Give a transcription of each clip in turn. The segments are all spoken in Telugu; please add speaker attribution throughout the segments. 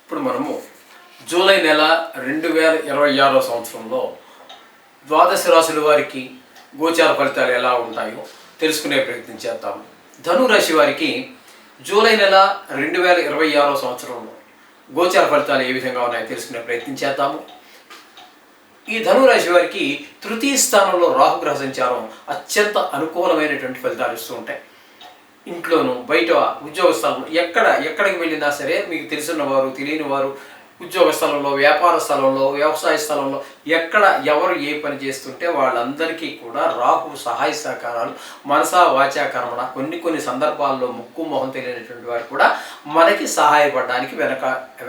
Speaker 1: ఇప్పుడు మనము జూలై నెల 2026 సంవత్సరంలో ద్వాదశ రాశుల వారికి గోచార ఫలితాలు ఎలా ఉంటాయో తెలుసుకునే ప్రయత్నం చేద్దాము. ధనురాశి వారికి జూలై నెల 2026 సంవత్సరంలో గోచార ఫలితాలు ఏ విధంగా ఉన్నాయో తెలుసుకునే ప్రయత్నం చేద్దాము. ఈ ధనురాశి వారికి తృతీయ స్థానంలో రాహుగ్రహ సంచారం అత్యంత అనుకూలమైనటువంటి ఫలితాలు ఇస్తూ ఉంటాయి. ఇంట్లోనూ బయట ఉద్యోగ స్థలంలో ఎక్కడికి వెళ్ళినా సరే మీకు తెలిసిన వారు తెలియని వారు ఉద్యోగ స్థలంలో, వ్యాపార స్థలంలో, వ్యవసాయ స్థలంలో ఎవరు ఏ పని చేస్తుంటే వాళ్ళందరికీ కూడా రాహు సహాయ సహకారాలు మనసా వాచా కర్మణ కొన్ని సందర్భాల్లో ముక్కు మొహం తెలియనటువంటి వారు కూడా మనకి సహాయపడడానికి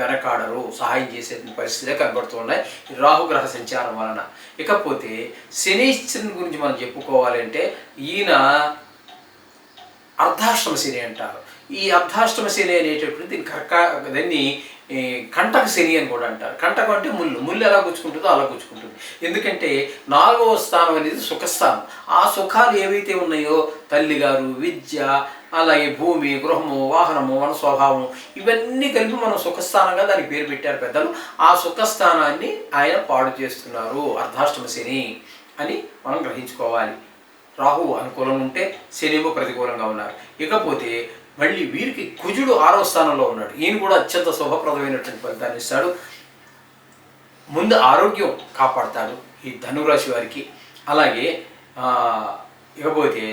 Speaker 1: వెనకాడరు, సహాయం చేసే పరిస్థితులే కనబడుతున్నాయి రాహుగ్రహ సంచారం వలన. ఇకపోతే శనీశ్వరుని గురించి మనం చెప్పుకోవాలంటే ఈయన అర్ధాష్టమ శని అంటారు. ఈ అర్ధాష్టమ శని అనేటటువంటి దాన్ని కంటక శని అని కూడా అంటారు. కంటకం అంటే ముళ్ళు ఎలా గుచ్చుకుంటుందో అలా గుచ్చుకుంటుంది. ఎందుకంటే 4వ స్థానం అనేది సుఖస్థానం. ఆ సుఖాలు ఏవైతే ఉన్నాయో తల్లిగారు, విద్య, అలాగే భూమి, గృహము, వాహనము, మన స్వభావం ఇవన్నీ కలిపి మనం సుఖస్థానంగా దానికి పేరు పెట్టారు పెద్దలు. ఆ సుఖస్థానాన్ని ఆయన పాడు చేస్తున్నారు, అర్ధాష్టమ శని అని మనం గ్రహించుకోవాలి. రాహు అనుకూలంగా ఉంటే శనిమో ప్రతికూలంగా ఉన్నారు. ఇకపోతే మళ్ళీ వీరికి కుజుడు 6వ స్థానంలో ఉన్నాడు. ఈయన కూడా అత్యంత శుభప్రదమైనటువంటి ఫలితాన్ని ఇస్తాడు. ముందు ఆరోగ్యం కాపాడతాడు ఈ ధనురాశి వారికి. అలాగే ఇకపోతే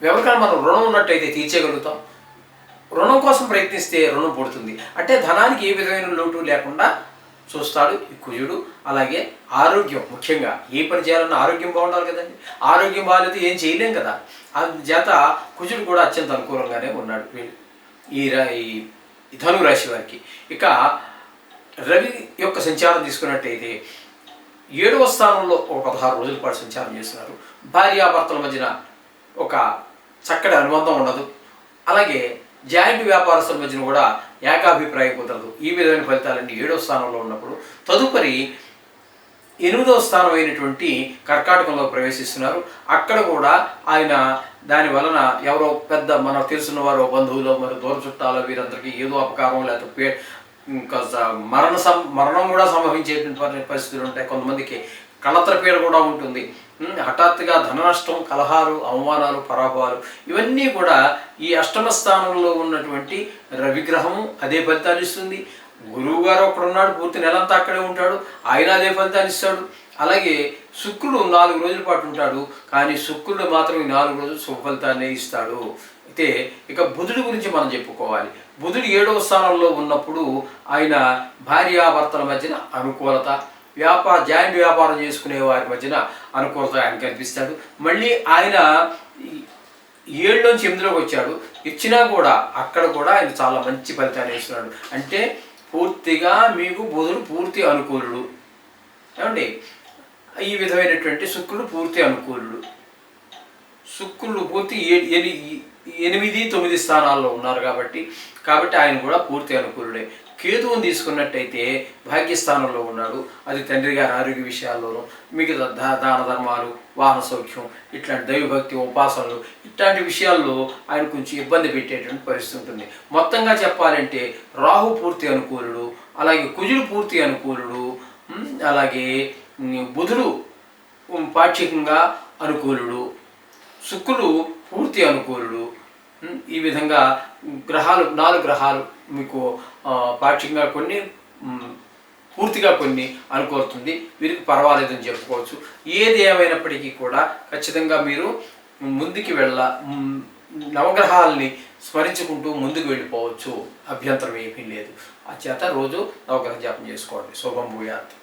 Speaker 1: ఎవరికైనా మనం రుణం ఉన్నట్టయితే తీర్చేయగలుగుతాం. రుణం కోసం ప్రయత్నిస్తే రుణం పుడుతుంది. అంటే ధనానికి ఏ విధమైన లోటు లేకుండా చూస్తాడు ఈ కుజుడు. అలాగే ఆరోగ్యం, ముఖ్యంగా ఏ పని చేయాలన్నా ఆరోగ్యం బాగుండాలి కదండి. ఆరోగ్యం బాగాలేదు ఏం చేయలేం కదా. చేత కుజుడు కూడా అత్యంత అనుకూలంగానే ఉన్నాడు ఈ ధనురాశి వారికి. ఇక రవి యొక్క సంచారం తీసుకున్నట్టయితే 7వ స్థానంలో ఒక 16 రోజుల పాటు సంచారం చేస్తున్నారు. భార్యాభర్తల మధ్యన ఒక చక్కటి అనుబంధం ఉండదు. అలాగే జాయింట్ వ్యాపారస్తుల మధ్యన కూడా ఏకాభిప్రాయం కుదరదు. ఈ విధమైన ఫలితాలన్నీ 7వ స్థానంలో ఉన్నప్పుడు తదుపరి 8వ స్థానం అయినటువంటి కర్కాటకంలో ప్రవేశిస్తున్నారు. అక్కడ కూడా ఆయన దాని వలన ఎవరో పెద్ద మనకు తెలుసున్న వారు, బంధువులు, మరి దూర చుట్టాలు వీరందరికీ ఏదో అపకారం లేకపోతే ఇంకా మరణం కూడా సంభవించేటువంటి పరిస్థితులు ఉంటాయి. కొంతమందికి కళత్రపీడ కూడా ఉంటుంది. హఠాత్తుగా ధన నష్టం, కలహాలు, అవమానాలు, పరాభవాలు ఇవన్నీ కూడా ఈ అష్టమ స్థానంలో ఉన్నటువంటి రవిగ్రహము అదే ఫలితాలు ఇస్తుంది. గురువు గారు ఒకడున్నాడు, పూర్తి నెలంతా అక్కడే ఉంటాడు, ఆయన అదే ఫలితాన్ని ఇస్తాడు. అలాగే శుక్రుడు 4 రోజుల పాటు ఉంటాడు, కానీ శుక్రుడు మాత్రం ఈ 4 రోజులు శుభ ఫలితాన్ని ఇస్తాడు. అయితే ఇక బుధుడి గురించి మనం చెప్పుకోవాలి. బుధుడు 7వ స్థానంలో ఉన్నప్పుడు ఆయన భార్యాభర్తల మధ్యన అనుకూలత, జాయింట్ వ్యాపారం చేసుకునే వారి మధ్యన అనుకూలత ఆయన కనిపిస్తాడు. మళ్ళీ ఆయన 7లోంచి 8లోకి వచ్చాడు. ఇచ్చినా కూడా అక్కడ కూడా ఆయన చాలా మంచి ఫలితాన్ని ఇస్తున్నాడు. అంటే పూర్తిగా మీకు బుధుడు పూర్తి అనుకూలుడు. ఏమండి, ఈ విధమైనటువంటి శుక్రుడు పూర్తి అనుకూలుడు. శుక్రుడు పూర్తి 8, 9 స్థానాల్లో ఉన్నారు కాబట్టి ఆయన కూడా పూర్తి అనుకూలుడే. కేతువుని తీసుకున్నట్టయితే భాగ్యస్థానంలో ఉన్నాడు. అది తండ్రి గారి ఆరోగ్య విషయాల్లోనూ, మిగతా దాన ధర్మాలు, వాహన సౌఖ్యం, ఇట్లాంటి దైవభక్తి, ఉపాసనలు ఇట్లాంటి విషయాల్లో ఆయన కొంచెం ఇబ్బంది పెట్టేటువంటి పరిస్థితి ఉంటుంది. మొత్తంగా చెప్పాలంటే రాహు పూర్తి అనుకూలుడు, అలాగే కుజుడు పూర్తి అనుకూలుడు, అలాగే బుధుడు పాక్షికంగా అనుకూలుడు, శుక్రుడు పూర్తి అనుకూలుడు. ఈ విధంగా 4 గ్రహాలు మీకు పాక్షికంగా కొన్ని, పూర్తిగా కొన్ని అనుకూలుతుంది. వీరికి పర్వాలేదని చెప్పుకోవచ్చు. ఏది ఏమైనప్పటికీ కూడా ఖచ్చితంగా మీరు ముందుకు నవగ్రహాలని స్మరించుకుంటూ ముందుకు వెళ్ళిపోవచ్చు. అభ్యంతరం ఏమీ లేదు. ఆ చేత రోజు నవగ్రహ జపం చేసుకోండి. శుభం భూయాత్.